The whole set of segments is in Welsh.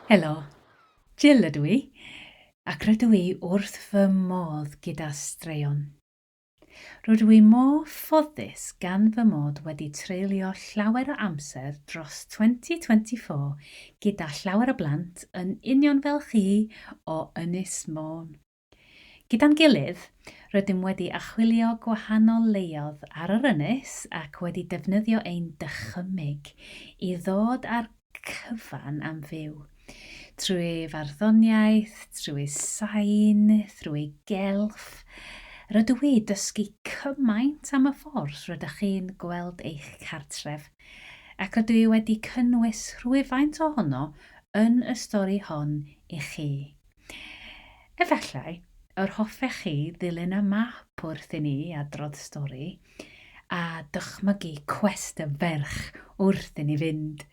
Helo, Jill ydw i, ac rydw i wrth fy modd gyda straeon. Rydw i mor ffodus gan fy mod wedi treulio llawer o amser dros 2024 gyda llawer o blant yn union fel chi o Ynys Môn. Gyda'n gilydd, rydym wedi achwilio gwahanol leoedd ar yr ynys ac wedi defnyddio ein dychymyg i ddod ar cyfan am fyw. Trwy farddoniaeth, trwy sain, trwy gelf, rydw i dysgu cymaint am y ffordd rydych chi'n gweld eich cartref, ac rydw i wedi cynnwys rhwyfaint ohono yn y stori hon i chi. Efallai, yr hoffech chi ddilyn y map wrth i ni adrodd stori a dychmygu cwest y ferch wrth i ni fynd.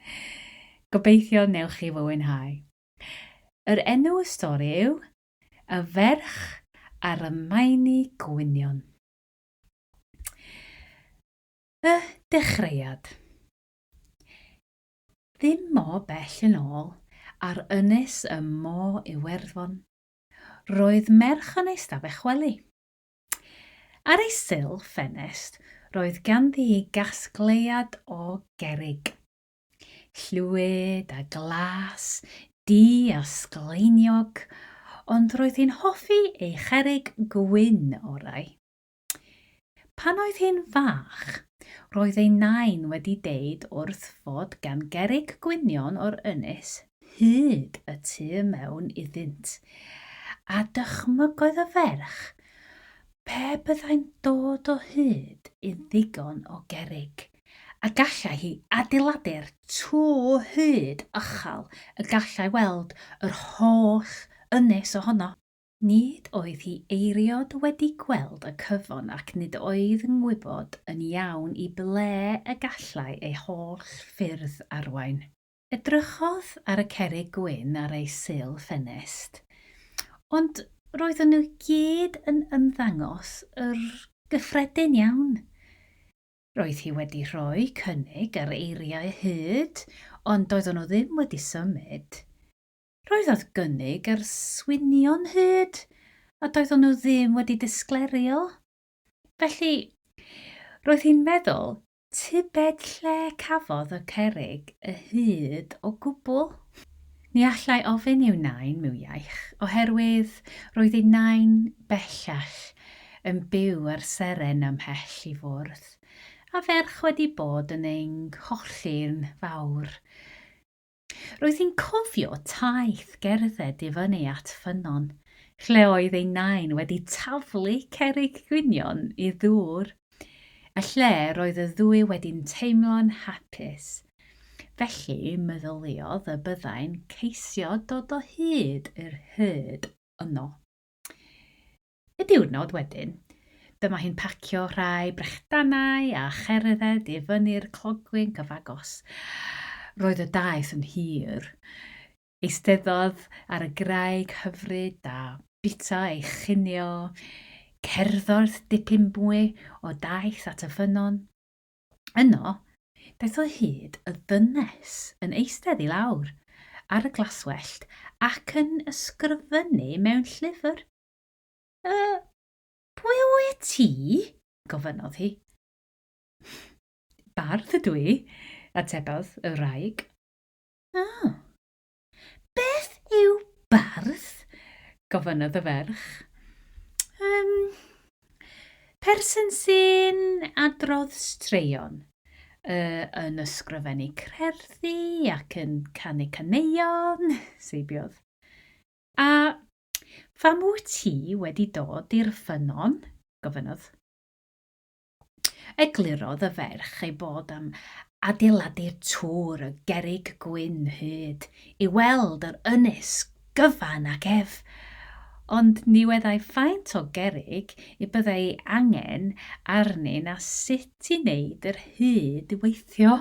Gobeithio newch chi fwynhau. Yr enw y stori yw Y Ferch ar y Meini Gwynion. Y dechreuad. Ddim mor bell yn ôl, ar ynys y Mo Iwerddon, roedd merch yn ei stafell wely. Ar ei sil ffenest roedd ganddi gasgliad o gerrig. Llwyd a glas, di a sgleiniog, ond roedd hi'n hoffi ei cherrig gwyn orau. Pan oedd hi'n fach, roedd ei nain wedi deud wrth fod gan gerrig gwynion o'r ynys hyd y tu mewn iddynt, a dychmygoedd y ferch pe byddai'n dod o hyd i ddigon o gerrig, a gallai hi adeiladu'r tŵ hyd uchal y gallai weld yr holl ynys ohono. Nid oedd hi eiriod wedi gweld y cyfon ac nid oedd yn gwybod yn iawn i ble y gallai ei holl ffyrdd arwain. Edrychodd ar y cerrig gwyn ar ei sil ffenest, ond roedden nhw gyd yn ymddangos yr gyffredin iawn. Roedd hi wedi rhoi cynnig ar eiriau hyd, ond doedden nhw ddim wedi symud. Roedd gynnig ar swinion hyd, a doedden nhw ddim wedi disglerio. Felly, roedd hi'n meddwl tybed lle cafodd y cerrig y hyd o gwbl. Ni allai ofyn i'w nain Mwynhewch, oherwydd roedd ei nain bellach yn byw ar seren ymhell i fwrdd, a ferch wedi bod yn ein colli'n fawr. Roedd hi'n cofio taith gerdded i fyny at ffynon, lle oedd ei nain wedi taflu cerrig gwynion i ddŵr, a lle roedd y ddwy wedi'n teimlo'n hapus. Felly meddyliodd y byddai'n ceisio dod o hyd i'r hyd yno. Y diwrnod wedyn, dyma hi'n pacio rhai brechdanau a cherdded i fyny'r clogwyn cyfagos. Roedd y daith yn hir. Eisteddodd ar y graig hyfryd a bita ei chynio, cerddodd dipyn mwy o daith at y ffynon. Yno, daeth o hyd y ddynes yn eistedd i lawr ar y glaswellt ac yn ysgrifennu mewn llyfr. Pwy wyt ti? Gofynnodd hi. Bardd ydw i, atebodd y wraig. Beth yw bardd? Gofynnodd y ferch. Person sy'n adrodd straeon, yn ysgrifennu cerddi ac yn canu caneuon, seibiodd. A pham wyt ti wedi dod i'r ffynon? Gofynnodd. Eglurodd y ferch ei bod am adeiladu'r tŵr y gerrig gwyn hyd, i weld yr ynys gyfan ac ef, ond ni weddai faint o gerrig i byddai angen arnyn a sut i wneud yr hyd i weithio.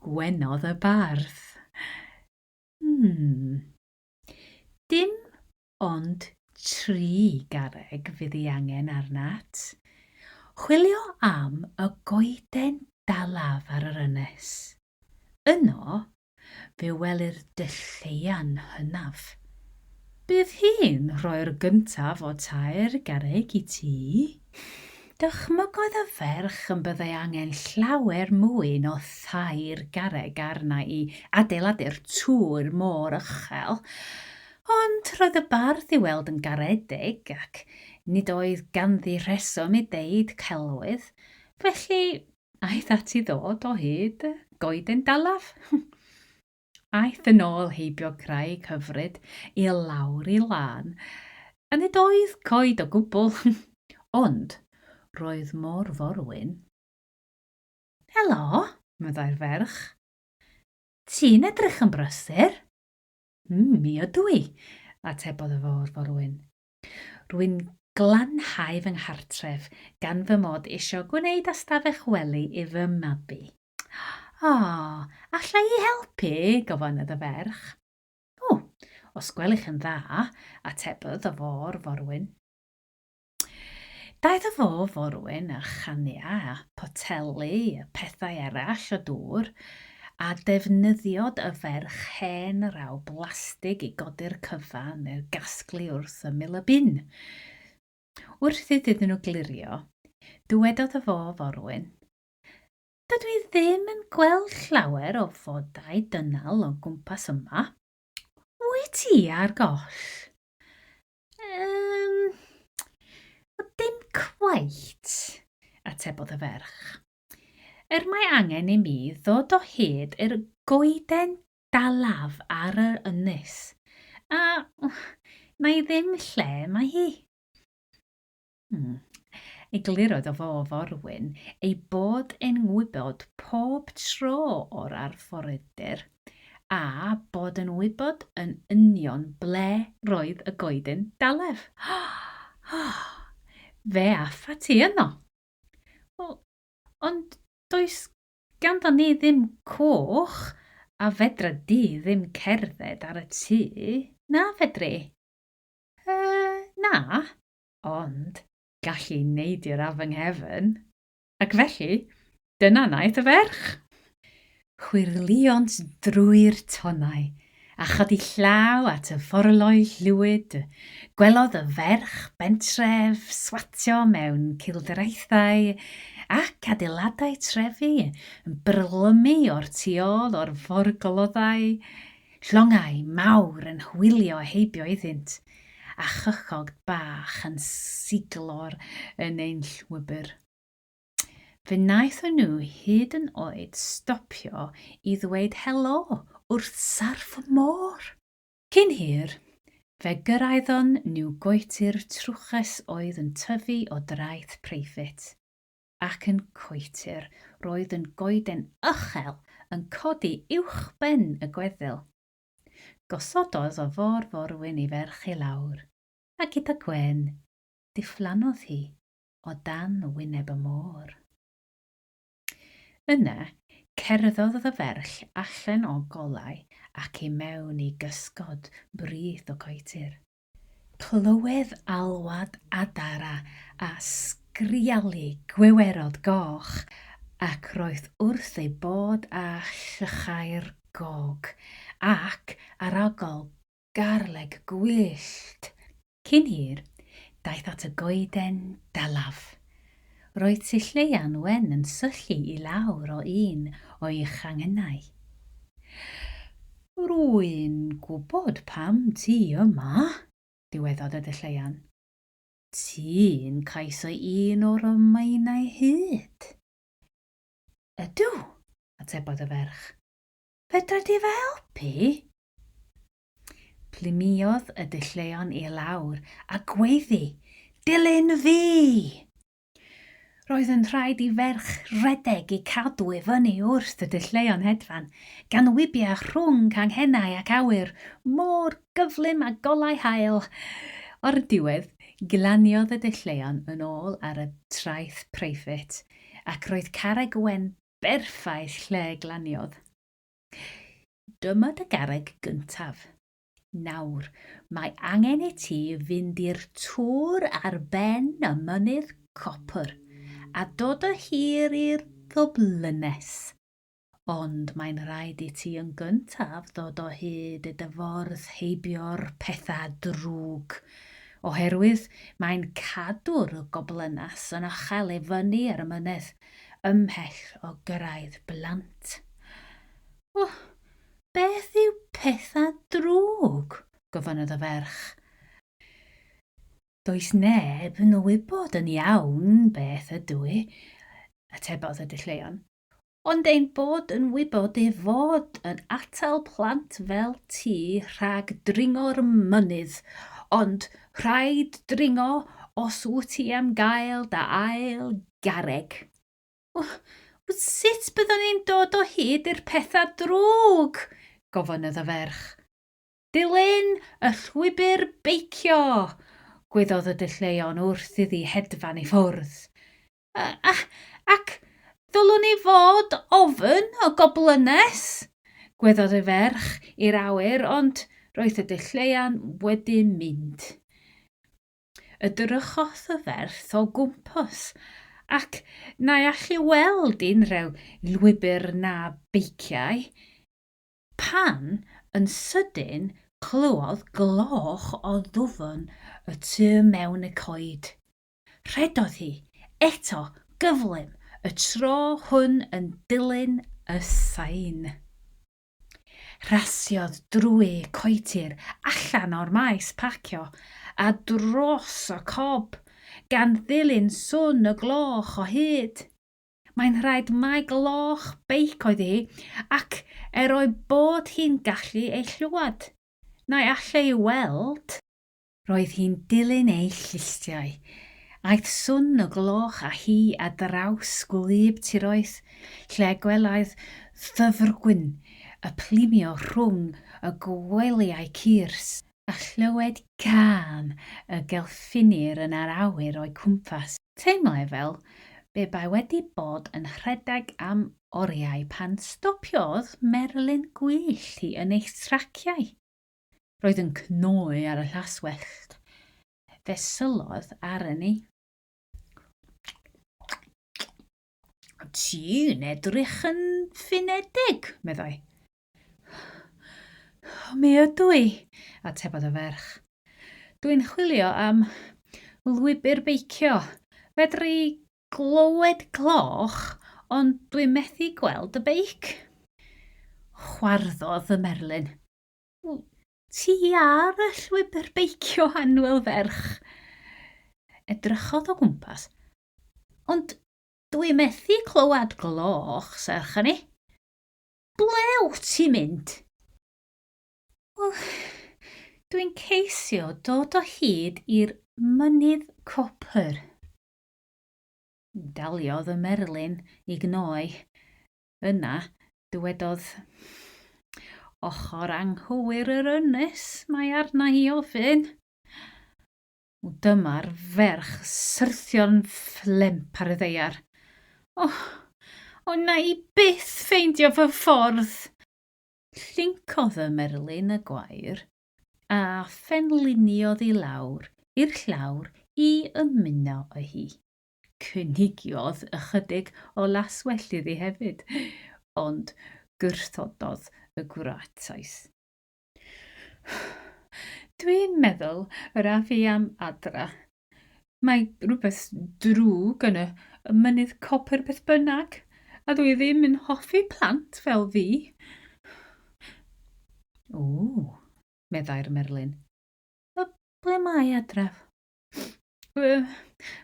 Gwenodd y bardd. Dim ond 3 garreg fydd ei angen arnat. Chwilio am y goeden dalaf ar yr ynys. Yno, fe welir dylleian hynaf. Bydd hi'n rhoi'r gyntaf o tair garreg I ti. Dychmygodd y ferch yn byddai angen llawer mwy o thair garreg arna I adeiladu'r tŵr môr uchel, ond roedd y bardd I weld yn garedig ac nid oedd ganddi rheswm I ddeud celwydd, felly aeth ati ddod o hyd y goeden dalaf. Aeth yn ôl heibio craig hyfryd I lawr I lan, a nid oedd coed o gwbl, ond roedd mor forwyn. Helo, meddai'r ferch. Ti'n edrych yn brysur? Mi ydw I, atebodd y forwyn. Rwy'n glanhau fy nghartref gan fy mod isio gwneud ystafell wely I fy mabu. Allai I helpu, gofynnodd y ferch. Os gwelwch yn dda, atebodd y forwyn. Daeth y forwyn a chania a potelu y pethau eraill o dŵr a defnyddiodd y ferch hen raw blastig I godi'r cyfan neu'r gasglu wrth ymyl y bin. Wrth iddyn nhw glirio, dywedodd y forwyn. Dydw I ddim yn gweld llawer o fodau dynal o gwmpas yma. Wyt ti ar goll? Dim cweit, atebodd y ferch. Mae angen I mi ddod o hyd i'r goeden dalaf ar yr ynys, a na I ddim lle mae hi. Eglurodd y forwyn ei bod yn wybod pob tro o'r arfordir a bod yn wybod yn union ble roedd y goeden dalaf. Fe aff ati yno. Ond does ganddo ni ddim coch a fedra di ddim cerdded ar y tŷ, na fedri? Na, ond gallu neidio'r afynghefn. Ac felly, dyna naeth y ferch. Chwirliont drwy'r tonnau, a chodi llaw at y fforloi llwyd. Gwelodd y ferch bentref swatio mewn cildraethau ac adeiladau trefi yn brylymu o'r tu ôl o'r forgoloddau. Llongau mawr yn hwylio heibio iddynt, a chychog bach yn siglo'r yn ein llwybr. Fe wnaethon nhw hyd yn oed stopio I ddweud helo wrth sarf y môr. Cyn hir, fe gyrraeddon nhw goeti'r trwches oedd yn tyfu o draeth preifit, ac yn coetir roedd yn goeden uchel yn codi uwchben y gweddil. Gosododd o forwyn I ferch I lawr, a gyda gwen, difflannodd hi o dan wyneb y môr. Yna, cerddodd y ferch allan o golau ac I mewn I gysgod brith o goetir. Clywedd alwad adara a sgrialu gwewerod goch ac roedd wrth ei bod a llychau'r gog ac arogl garleg gwyllt. Cyn hir, daeth at y goeden dalaf. Roedd Lleian wen yn syllu I lawr o un o'i changhennau. Rwy'n gwybod pam ti yma, diweddodd y Lleian. Ti'n cais o un o'r Mainau hyd. Ydw, atebodd y ferch. Fedra di fe helpu? Plymiodd y Lleian I lawr a gweiddi, dilyn fi! Roedd yn rhaid I ferch redeg I cadw I fyny wrth y Lleian hedfan, gan wybia rhwng canghennau ac awyr, mor gyflym a golau hael. O'r diwedd, glaniodd y Lleian yn ôl ar y traeth preifit, ac roedd carreg wen berffaith lle glaniodd. Dyma dy garreg gyntaf. Nawr, mae angen I ti fynd i'r tŵr ar ben y mynydd copr, a dod o hir i'r ddoblynes. ond mae'n rhaid I ti yn gyntaf ddod o hyd y dyfordd heibio'r pethau drwg, oherwydd mae'n cadw'r goblynas yn ochel I fyny ar y mynydd ymhell o gyrraedd blant. O, beth yw pethau drwg? Gofynnodd y ferch. Does neb yn wybod yn iawn beth ydw I, atebodd y dylluan. Ond ein bod yn wybod I fod yn atal plant fel ti rhag dringo'r mynydd, ond rhaid dringo os wyt ti am gael dy ail garreg. Sut byddwn ni'n dod o hyd i'r pethau drwg? Gofynnodd y ferch. Dilyn y llwybr beicio, gweiddodd y dylluan wrth iddi hedfan I ffwrdd. Ac ddylwn ni fod ofyn o goblynes, gweiddodd y ferch i'r awyr, ond roedd y dylluan wedi mynd. Edrychodd y ferch o gwmpas, ac na allu weld unrhyw lwybr na beiciau, pan yn sydyn clywodd gloch o ddwfn y tu mewn y coed. Rhedodd hi, eto gyflym, y tro hwn yn dilyn y sain. Rasiodd drwy coetir allan o'r maes parcio a dros y cob, gan ddilyn swn y gloch o hyd. Mae'n rhaid mai gloch beic oedd hi, ac oedd bod hi'n gallu ei llywad. Neu allai weld, roedd hi'n dilyn ei llustiau. Aeth swn y gloch a hi a draws gwlyb tiroedd, lle gwelaidd ddyfrgwyn y plimio rhwng y gwelyau curs, a chlywed can y gelffinir yn yr awyr o'i cwmpas. Teimlai fel be bai wedi bod yn rhedeg am oriau pan stopiodd Merlin gwyllt hi yn eich traciau. Roedd yn cnoi ar y llaswellt. Fe sylodd arni. Ti'n edrych yn ffinedig, meddai. Mi ydw I, atebodd y ferch. Dwi'n chwilio am lwybr beicio. Fedri glywed gloch, ond dwi'n methu gweld y beic. Chwarddodd y Merlin. Ti ar y llwybr beicio annwyl ferch? Edrychodd o gwmpas. Ond dwi'n methu clywed gloch, serch hynny. Ble wyt ti'n mynd? Dwi'n ceisio dod o hyd i'r mynydd copr. Daliodd y Merlin I gnoi. Yna, dywedodd, ochr anghywir yr ynys mae arna I ofyn. Dyma'r ferch syrthio'n fflemp ar y ddeiar. O na I byth ffeindio fy ffordd. Llincodd y Merlin y gwair a phenliniodd I lawr i'r llawr I ymuno â hi. Cynigiodd ychydig o laswellydd I hefyd, ond gwrthododd y gwrataeth. Dwi'n meddwl yr a fi am adra. Mae rhywbeth drwg yn y mynydd copr beth bynnag, a dwi ddim yn hoffi plant fel fi. Meddai'r Merlin. Ble mae adref?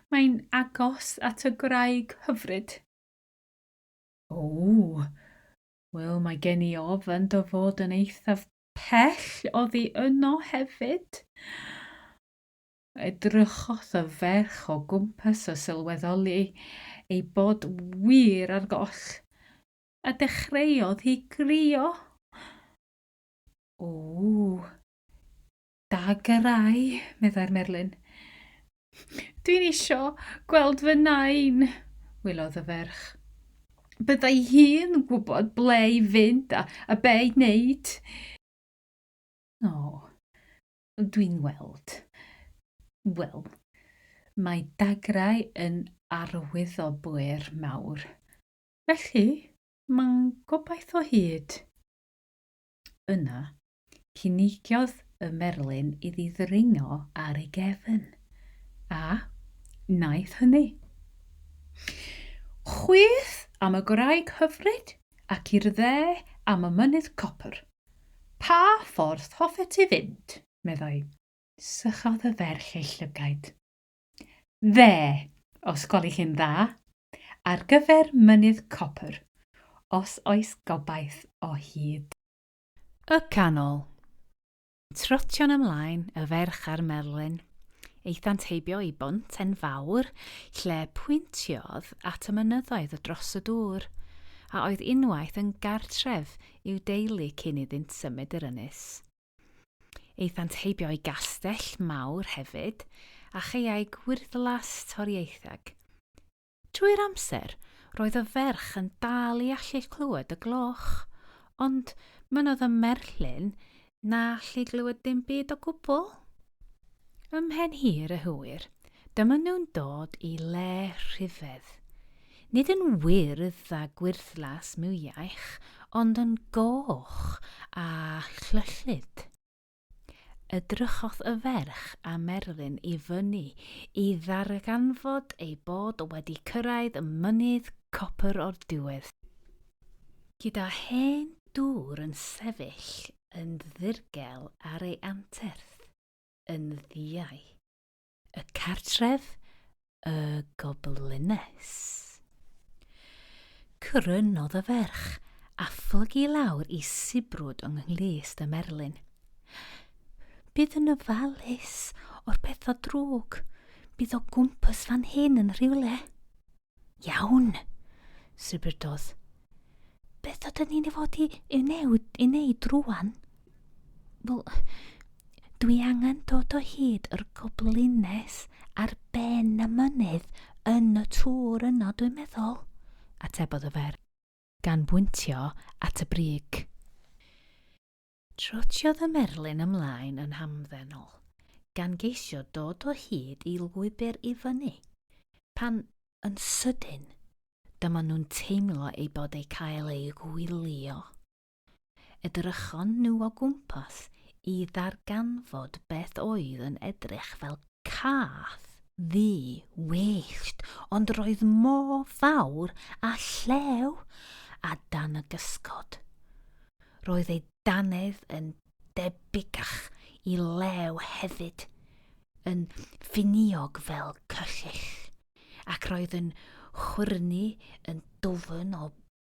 Mae'n agos at y graig hyfryd. Wel, mae gen I ofn dy fod yn eithaf pell oddi yno hefyd. Edrychodd y ferch o gwmpas o sylweddoli ei bod wir ar goll, a dechreuodd hi grio. Da gyrau, meddai'r Merlin. Dwi'n isio gweld fy nain, wylodd y ferch. Byddai hi'n gwybod ble I fynd a be I wneud. Dwi'n weld. Wel, mae dagrau yn arwydd o bwer mawr. Felly, Mae'n gobaith o hyd. Yna, cynigiodd y Merlin iddi ddringo ar ei gefn, a wnaeth hynny. Chwyth am y gwraig hyfryd ac i'r dde am y mynydd copr. Pa ffordd hoffet ti fynd, meddai. Sychodd y ferch ei llygaid. Dde, os gwelwch chi'n dda, ar gyfer mynydd copr, os oes gobaith o hyd. Y canol. Trotion ymlaen y ferch a'r Merlin, eithant heibio i bont enfawr, lle pwyntiodd at y mynyddoedd dros y dŵr, a oedd unwaith yn gartref i'w deulu cyn iddynt symud yr ynys. Eithant heibio i gastell mawr hefyd, a cheiau gwyrddlas toriaethag. Trwy'r amser, roedd y ferch yn dal i allu clywed y gloch, ond mynodd y Merlin na allu glywed dim byd o gwbl. Ymhen hir y hwyr, dyma nhw'n dod i le rhyfedd. Nid yn wyrdd a gwyrddlas mwyach, ond yn goch a chlyllyd. Edrychodd y ferch a Merlin i fyny i ddarganfod ei bod wedi cyrraedd y mynydd copr o'r diwedd. Gyda hen dŵr yn sefyll yn ddirgel ar ei anterth, yn ddiau. Y cartref y goblines. Crynodd y ferch a phlygu lawr i sibrwd yng nghlust y Merlin. Bydd yn ofalus o'r pethau drwg. Bydd o gwmpas fan hyn yn rhywle. Iawn, sibrydodd. Beth ydyn ni'n fod i wneud rwan? Wel, dwi angen dod o hyd yr goblines ar ben y mynydd yn y tŵr yno, dwi'n meddwl, atebodd y fer, gan bwyntio at y brig. Trotiodd y Merlin ymlaen yn hamddenol, gan geisio dod o hyd i lwybr i fyny, pan yn sydyn, dyma nhw'n teimlo ei bod ei cael ei gwylio. Edrychon nhw o gwmpas i ddarganfod beth oedd yn edrych fel cath ddi wyllt, ond roedd mor fawr a llew a dan y gysgod. Roedd ei dannedd yn debygach i lew hefyd, yn ffiniog fel cyllyll, ac roedd yn chwyrnu yn dwfn o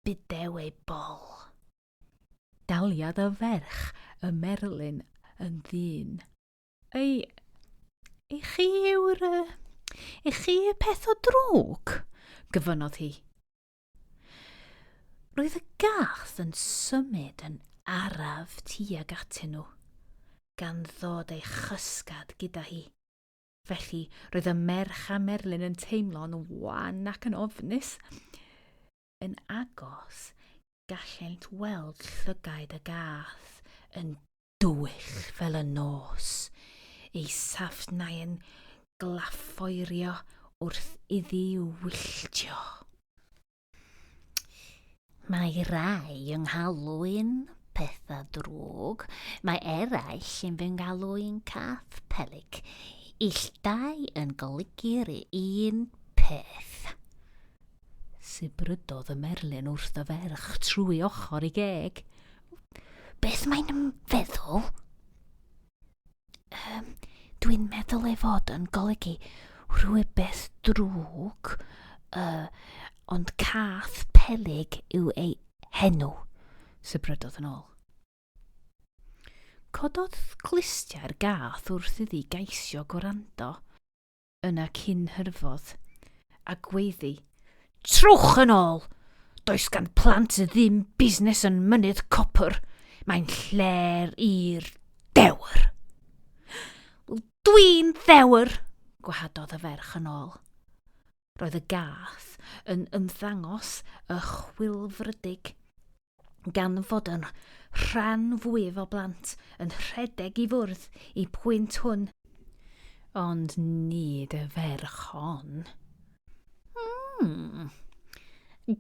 budew ei bol. Daliad y ferch y Merlin yn ddyn. Eich chi y peth o drwg? Gyfynnodd hi. Roedd y gath yn symud yn araf tuag atyn nhw, gan ddod ei chysgad gyda hi. Felly roedd y merch a Merlin yn teimlo'n wan ac yn ofnus. Yn agos, gallent weld llygaid y gath yn dwyll fel y nos, ei saffnau yn glaffoerio wrth iddi wylltio. Mae rai yn nghalwyn pethau drwg, mae eraill yn fy nghalwyn cath pelig. Illtau yn golygu'r un peth. Sibrydodd y Merlin wrth y ferch trwy ochr i geg. Beth mae'n feddwl? Dwi'n meddwl ei fod yn golygu rhywbeth drwg, ond cath pelig yw ei henw, sibrydodd yn ôl. Cododd clustiau'r gath wrth iddi geisio gwrando, yna cyn hyrfodd, a gweiddi, Trwch yn ôl! Does gan plant ddim busnes yn mynydd copr. Mae'n ller i'r dewr. Dwi'n ddewr, gwahadodd y ferch yn ôl. Roedd y gath yn ymddangos y chwilfrydig, gan fod yn rhan fwyaf o blant yn rhedeg i fwrdd i pwynt hwn. Ond nid y ferch hon.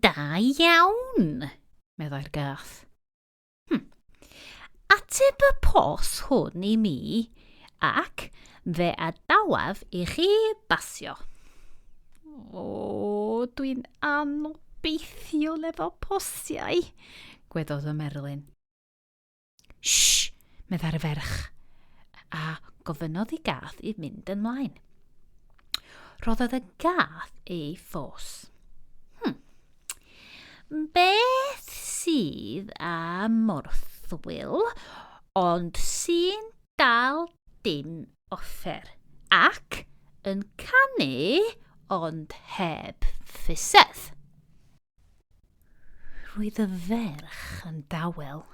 Da iawn, meddai'r gath. Ateb y pos hwn i mi, ac fe adawaf i chi basio. O, dwi'n anobeithiol efo posiau, gwedodd y Merlin. Shh, meddai'r ferch, a gofynnodd i gath i mynd ymlaen. Roddodd y gath ei ffos. Beth sydd a morthwyl, ond sy'n dal dim offer, ac yn canu, ond heb ffisedd. Roedd y ferch yn dawel.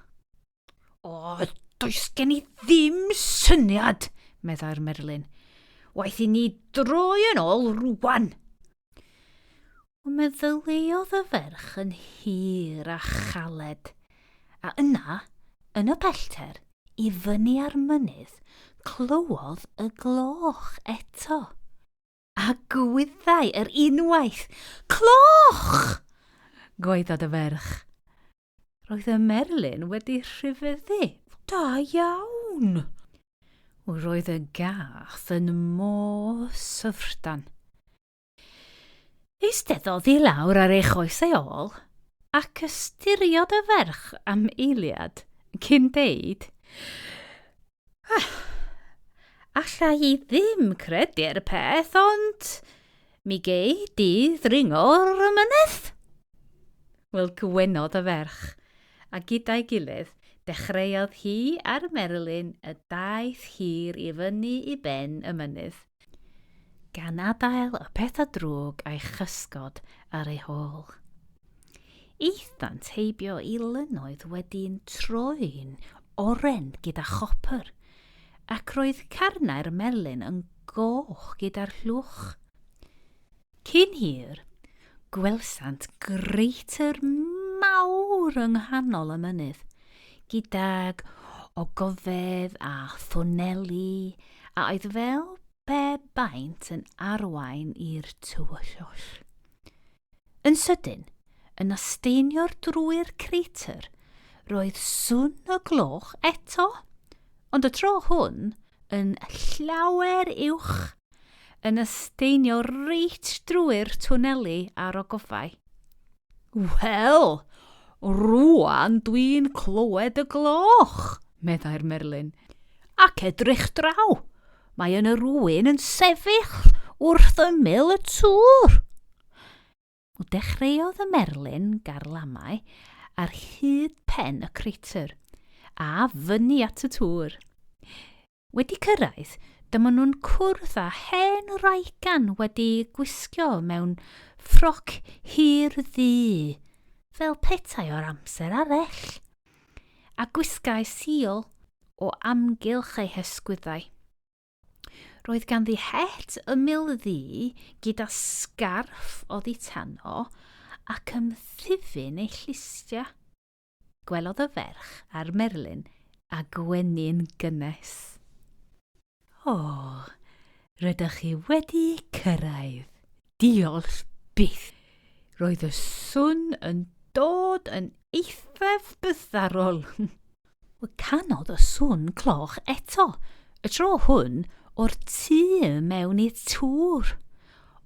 O, does gen i ddim syniad, meddai'r Merlin. Waeth i ni droi yn ôl rwan. Meddyliodd y ferch yn hir a chaled, a yna, yn y pellter, i fyny ar mynydd, clywodd y gloch eto. A gwyddai yr unwaith. Cloch! Gwaeddodd y ferch. Roedd y Merlin wedi rhyfeddu. Da iawn! Roedd y gath yn mor syfrdan. Eisteddodd i lawr ar ei choesau ôl ac ystyriodd y ferch am eiliad cyn deud, allai i ddim credu'r peth, ond mi gei di ddringo'r mynydd. Wel, gwenodd y ferch, a gyda'i gilydd dechreuodd hi a'r Merlin y daith hir i fyny i ben y mynydd, gan adael y pethau drwg a'i chysgod ar ei hôl. Eithant heibio i lynoedd wedi'n troi'n oren gyda chopr, ac roedd carnau'r Merlin yn goch gyda'r llwch. Cyn hir, gwelsant greitr mawr yng nghanol y mynydd, gydag ogofedd a thwneli, a oedd fel be baint yn arwain i'r tywyllwch. Yn sydyn, yn asteinio'r drwy'r creitr, roedd swn y gloch eto, ond y tro hwn yn llawer uwch, yn asteinio reit drwy'r twneli a'r ogofau. Wel, rwan dwi'n clywed y gloch, meddai'r Merlin, ac edrych draw. Mae yn y rwyn yn sefyll wrth ymyl y tŵr. Dechreuodd y Merlin garlamau ar hyd pen y creitr a fyny at y tŵr. Wedi cyrraedd, dyma nhw'n cwrdd â hen raigan wedi gwisgo mewn ffroc hir ddu, fel petai o'r amser arall, a gwisgau sil o amgylch ei hysgwyddau. Roedd ganddi het ymyl ddu gyda sgarff oddi tanno ac ymddifyn ei llustia. Gwelodd y ferch a'r Merlin a gwenyn gynnes. O, rydych chi wedi cyrraedd. Diolch byth. Roedd y swn yn dod yn eithaf bytharol. Canodd y swn cloch eto, y tro hwn o'r tŷ mewn i'r tŵr.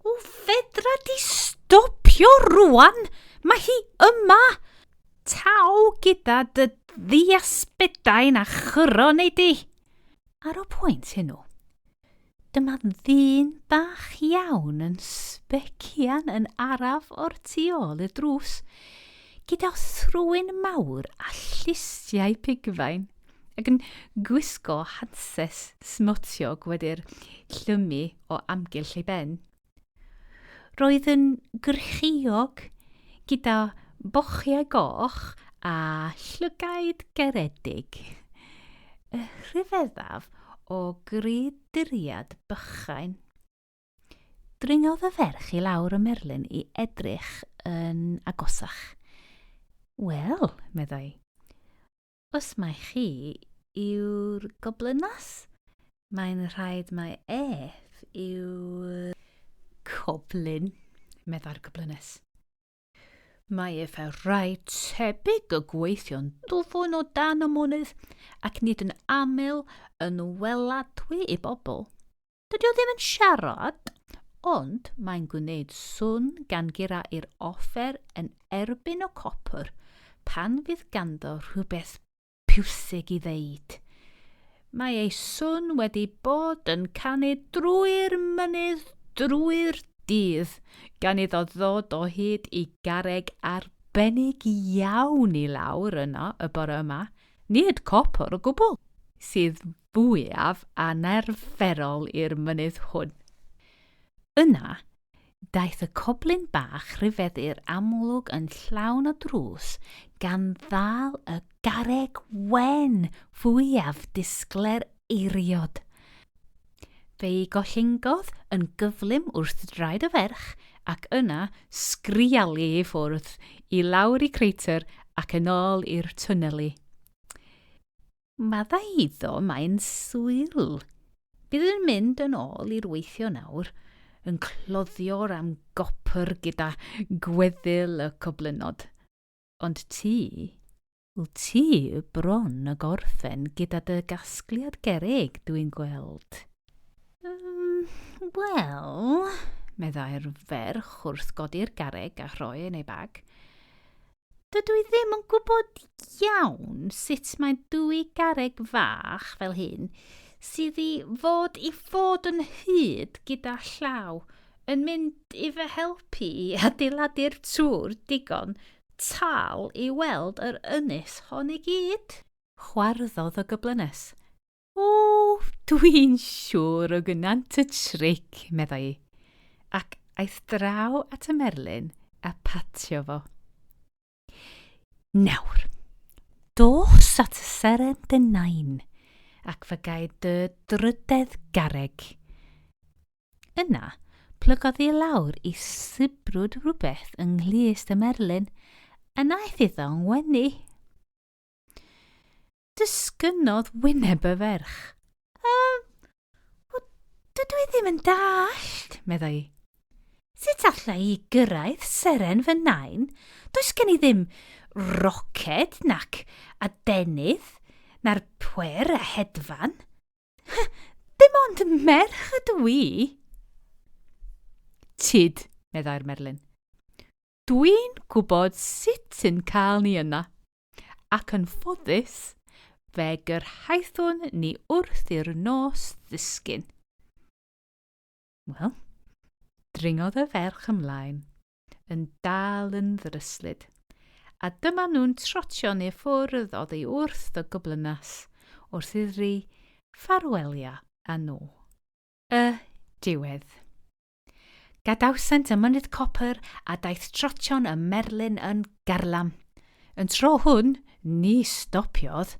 O, fedra di stopio rwan! Mae hi yma! Taw gyda dy ddiasbedau'n a chyro neu di. Ar y pwynt hwnnw, dyma ddyn bach iawn yn sbecian yn araf o'r tu ôl y drws, gyda thrwyn mawr a llustiau pigfain, ac yn gwisgo hanses smotiog wedi'r llymu o amgylch ei ben. Roedd yn grychiog gyda bochiau goch a llygaid garedig. Y rhyfeddaf o gridiriad bychain. Dringodd y ferch i lawr y Merlin i edrych yn agosach. Wel, meddai, os mae chi yw'r goblynas, mae'n rhaid mae ef yw'r coblyn, meddai'r goblynes. Mae Efallai tebyg y gweithio'n dwfwn o dan y mynydd ac nid yn aml yn weladwy i bobl. Dydy o ddim yn siarad, ond mae'n gwneud swn gan gira i'r offer yn erbyn o copr pan fydd ganddo rhywbeth piwsig i ddeud. Mae ei swn wedi bod yn canu drwy'r mynydd drwy'r dydd, gan iddo ddod o hyd i garreg arbennig iawn i lawr yno y bore yma, nid copr o gwbl, sydd fwyaf anerferol i'r mynydd hwn. Yna, daeth y coblyn bach rhyfeddu'r amlwg yn llawn o drws gan ddal y garreg wen fwyaf disgler eiriod. Fe'i gollingodd yn gyflym wrth draed y ferch ac yna sgrialu i ffwrdd i lawr i crater ac yn ôl i'r twnneli. Madda iddo mae'n swyl. Bydd yn mynd yn ôl i'r weithio nawr, yn cloddio'r am gopr gyda gweddill y coblynod. Ond ti bron y gorffen gyda dy gasgliad gerrig dwi'n gweld. Wel, meddai'r ferch wrth godi'r garreg a rhoi yn ei bag. Dydw i ddim yn gwybod iawn sut mae dwy garreg fach fel hyn sydd i fod yn hyd gyda llaw yn mynd i fy helpu i adeiladu'r tŵr digon tal i weld yr ynys hon i gyd. Chwarddodd y gyblynes. O, dwi'n siŵr o gynnant y tric, meddai i, ac aeth draw at y merlin a patio fo. Nawr, dos at y seren dy nain, ac fe gai dy drydedd garreg. Yna, plygodd i lawr i sibrwd rhywbeth ynglys dy merlin, a naeth iddo ngwennu. Dysgynodd wyneb y ferch. Dydw i ddim yn dallt, meddai i. Sut allai i gyrraedd seren fy nain? Does gen i ddim roced nac adenydd, na'r pwer a hedfan. Dim ond merch ydw i. Tyd, meddai'r merlin. Dwi'n gwybod sut yn cael ni yna, ac yn ffodus, fe gyrhaethwn ni wrth i'r nos ddisgyn. Wel, dringodd y ferch ymlaen, yn dal yn ddryslyd, a dyma nhw'n trotio'n ei ffwrdd oddi wrth y goblynas, wrth iddi ffarwelia â nhw. Y diwedd. Gadawsent y mynydd copr a daeth trotio'n y merlin yn garlam. Yn tro hwn, ni stopiodd,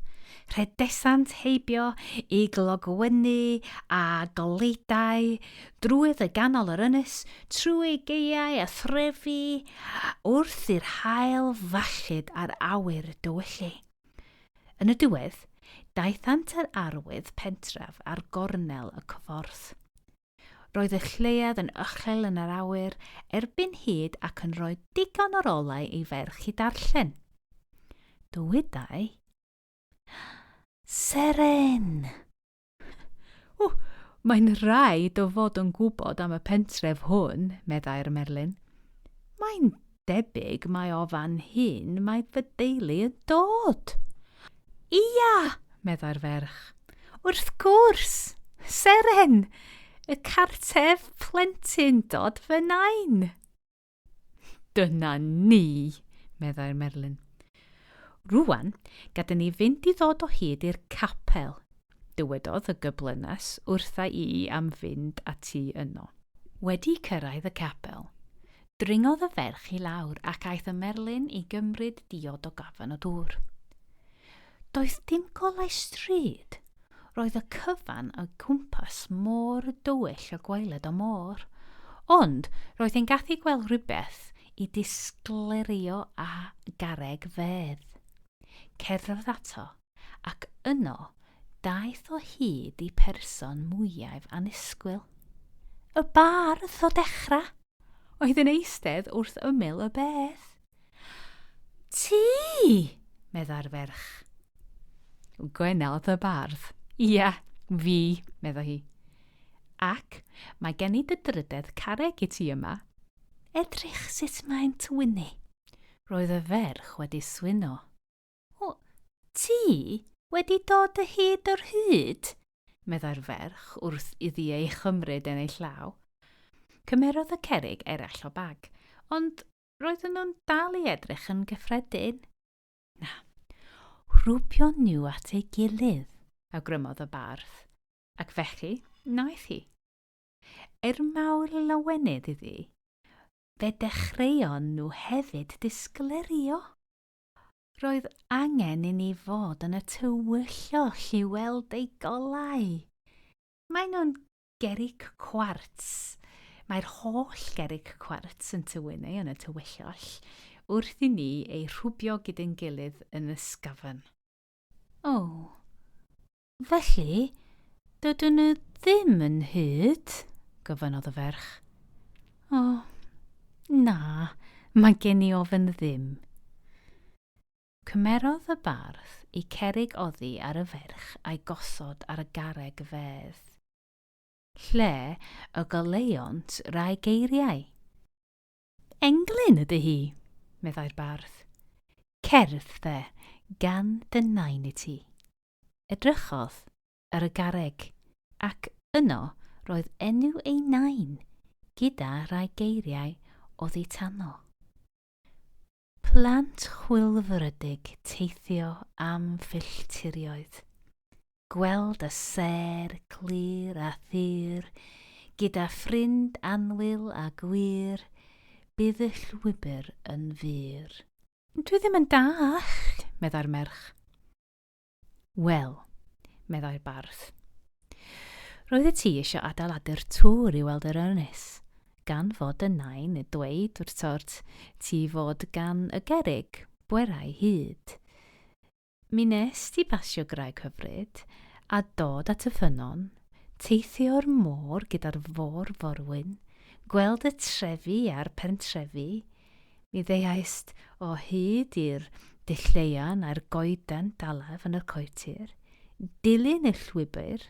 rhedesant heibio i glogwynnu a goleidau drwydd y ganol yr ynys, trwy geiau a threfi, wrth i'r haul fallid ar awyr dywyllu. Yn y diwedd, daethant yr arwydd pentref ar gornel y cyforth. Roedd y lleiad yn uchel yn yr awyr erbyn hyd ac yn rhoi digon o'r olau i ferch i darllen. Dywedai, seren! Mae'n rhaid o fod yn gwybod am y pentref hwn, meddai'r merlin. Mae'n debyg mae o fan hyn mae fy deulu yn dod. Ia, meddai'r ferch. Wrth gwrs, seren! Y cartef plentyn dod fy nain. Dyna ni, meddai'r merlin. Rwan, gada ni fynd i ddod o hyd i'r capel, dywedodd y gyblynas wrtha i am fynd ati yno. Wedi cyrraedd y capel, dringodd y ferch i lawr ac aeth y merlin i gymryd diod o gafan o dŵr. Doedd dim golau stryd. Roedd y cyfan o cwmpas môr dywyll o gwaelod o môr, ond roedd e'n gallu gweld rhywbeth i disglerio a garreg fedd. Cerddodd ato, ac yno daeth o hyd i person mwyaf annisgwyl. Y bardd o dechrau oedd yn eistedd wrth ymyl y bedd. Ti, medda'r ferch. Gwenodd y bardd. Ia, fi, medda hi. Ac mae gen i dy drydedd carreg i ti yma. Edrych sut mae'n twyni. Roedd y ferch wedi swino. O, ti wedi dod y hyd o'r hyd? Medda'r ferch wrth iddi ei chymryd yn ei llaw. Cymerodd y cerrig eraill o bag, ond roedden nhw'n dal i edrych yn gyffredin. Na, rwbio nhw at ei gilydd, awgrymodd y bardd, ac felly wnaeth hi. Mawr lawenydd iddi, fe dechreuon nhw hefyd disglerio. Roedd angen i ni fod yn y tywyllwch i weld ei golau. Maen nhw'n gerig cwarts. Mae'r holl gerig cwarts yn tywynnu yn y tywyllwch wrth i ni ei rhwbio gyda'n gilydd yn ysgafn. O, felly, dydyn nhw ddim yn hyd, gofynnodd y ferch. O, na, mae gen i ofyn ddim. Cymerodd y bardd i cerrig oddi ar y ferch a'i gosod ar y garreg fedd. Lle y goleuont rai geiriau. Englyn ydy hi, meddai'r bardd. Cerdd dde, gan dy nain i ti. Edrychodd ar y garreg, ac yno roedd enw ei nain gyda rai geiriau oddi tano. Plant chwilfrydig teithio am filltirioedd. Gweld y ser clir a thir, gyda ffrind anwyl a gwir, bydd y llwybr yn fyr. Dwi ddim yn dallt, meddai'r merch. Wel, meddai'r bardd. Roedd y ti eisiau adeiladu'r tŵr i weld yr ynys, gan fod y nain y dweud wrth sort ti fod gan y gerig bwerau hyd. Mi nes ti basio graig hyfryd a dod at y ffynon, teithio'r môr gyda'r forwyn, gweld y trefi a'r pentrefi, mi ddeiaist o hyd i'r dylleian a'r goeden dalaf yn y coetir, dilyn y llwybr,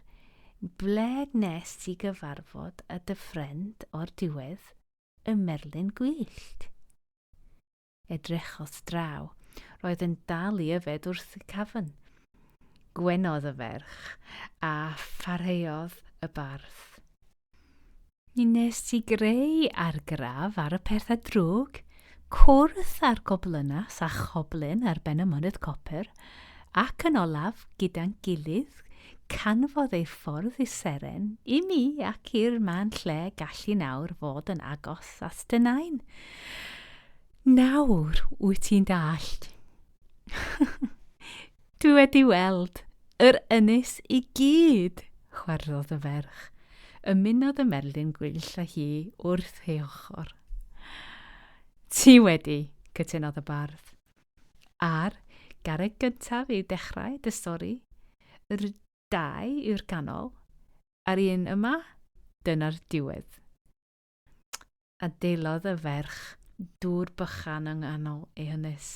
bled nes ti gyfarfod a dy ffrind o'r diwedd, y merlin gwyllt. Edrychodd draw, roedd yn dal i yfed wrth y cafn. Gwenodd y ferch a pharheodd y bardd. Ni nes ti greu argraf ar y pethau drwg, cwrdd ar goblynas a choblyn ar ben y mynydd copr, ac yn olaf gyda'n gilydd canfodd ei ffordd i seren i mi ac i'r man lle gallu nawr fod yn agos at dy nain. Nawr wyt ti'n dallt. Dwi wedi weld yr ynys i gyd, chwarddodd y ferch. Ymunodd y merlin gwyllt â hi wrth ei ochr. Ti wedi, cytunodd y bardd. A'r garreg gyntaf i dechrau dy stori, yr dau yw'r ganol, a'r un yma, dyna'r diwedd. Adeilodd y ferch dŵr bychan yng nghanol ei ynys,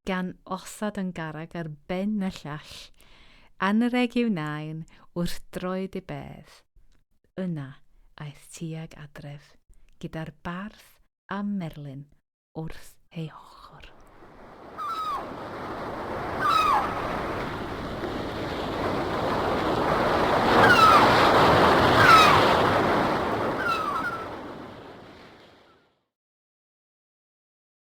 gan osod yn garreg ar ben y llall, anreg i'w nain wrth droed i bedd. Yna aeth tuag adref, gyda'r bardd a merlin wrth ei ochr.